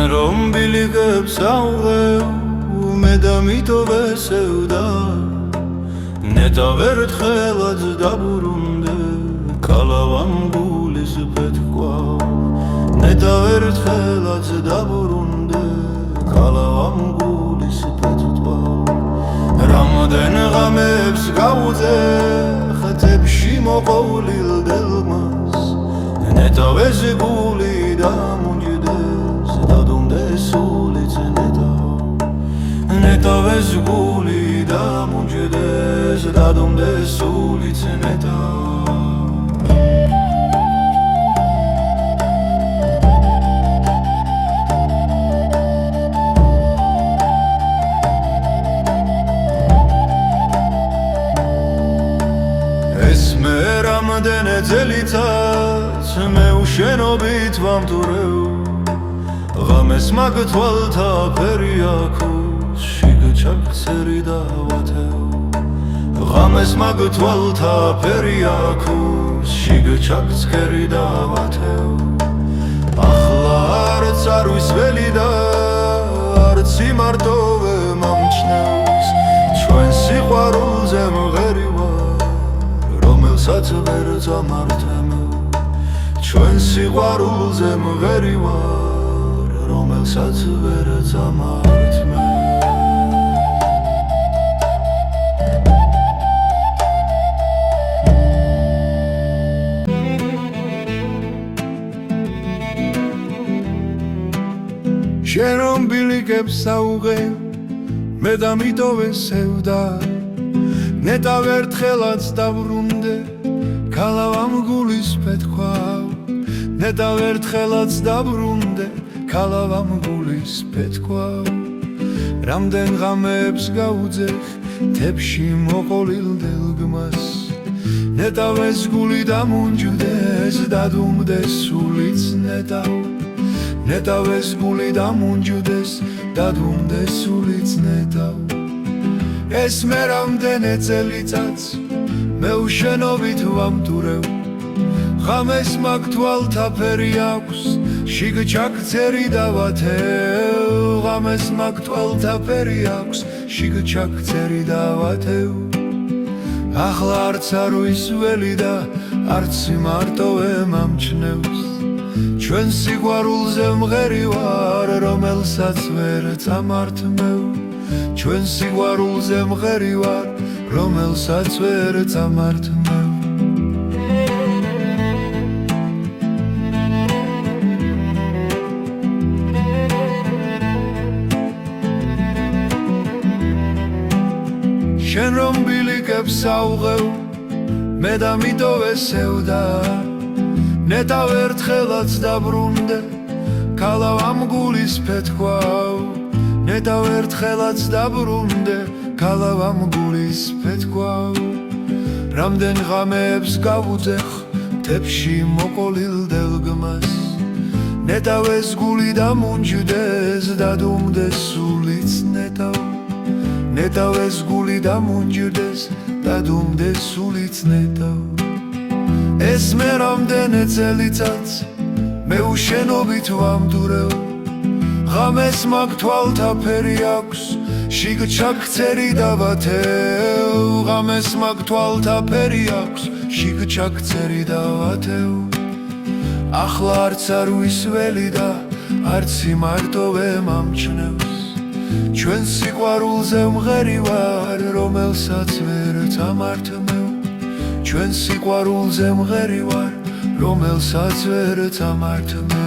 შენ რომ ბილიკებს ავღებ მე და მითო ვესევდა ნეტა ვერთხელაც დაბრუნდე კალავამ გულის პეთქვა ნეტა ვერთხელაც დაბრუნდე კალავამ გულის პეთქვა რამდენ ღამებს გავუძე ხეთებში მოყოვლილ დილმას ნეტა ვეზე გული დამუნჯდეს დადუნდეს სულიც ნეტა ვეზე გული დამუნჯდეს დადუნდეს სულიც ნეტა მე რამდენი წელიწად მე უშენობით ვამტურებ ღამეს მაგ თვალთა ფერი აქვს შიგ ჩაქცერი დავათევ ღამეს მაგ თვალთა ფერი აქვს შიგ ჩაქცერი დავათევ ახლა არც არ ვისველი და არც იმარტოვე მომჩნევს ჩვენ სიყვარულზე მღერი რომელსაც ვერ წამართმევ ჩვენ სიყვარულზე მღერი ვარ რომელსაც ვერ წამართმევ შენ რომ ბილიკებს აუღებ მე და მითო ვესევდა ნეტა ვერთხელაც დაბრუნდე კალავამ გულის პეთქვა ნეტა ვერთხელაც დაბრუნდე კალავამ გულის პეთქვა რამდენ ღამებს გავუძეხ თებში მოყოლილ დილგმას ნეტა ვეს გული დამუნჯდეს დადუმდეს სულიც ნეტა ვეს გული დამუნჯდეს დადუმდეს სულიც ნეტა ეს მე რამდენი წელიწად მე უშენობით ვამტურებ ღამეს მაგ თვალთა ფერი აქვს შიგ ჩაქცერი დავათევ ღამეს მაგ თვალთა ფერი აქვს შიგ ჩაქცერი დავათევ ახლა არც არ ვისველი და არც მარტოვე მომჩნევს ჩვენ სიყვარულზე მღერი ვარ რომელსაც ვერ წამართმევ ჩვენ სიყვარულზე მღერი ვარ რომელსაც ვერ წამართმევ შენ რომ ბილიკებს აუღებ მე და მითო ვესევდა ნეტა ვერთხელაც დაბრუნდე კალავამ გულის პეთქვა ნეტა ვერთხელაც დაბრუნდე კალავამ გულის პეთქვა რამდენ ღამებს გავუძეხ თებში მოყოლილ დილგმას ნეტა ვეს გული დამუნჯდეს დადუმდეს სულიც ნეტა ვეს გული დამუნჯდეს დადუმდეს სულიც ნეტა ეს მე რამდენი წელიწად მე უშენობით ვამტურებ ღამეს მაგ თვალთა ფერი აქვს შიგ ჩაქცერი დავათევ ღამეს მაგ თვალთა ფერი აქვს შიგ ჩაქცერი დავათევ ახლა არც არ ვისველი და არც იმარტოვე მომჩნევს ჩვენ სიყვარულზე მღერი ვარ რომელსაც ვერ წამართმევ ჩვენ სიყვარულზე მღერი ვარ რომელსაც ვერ წამართმევ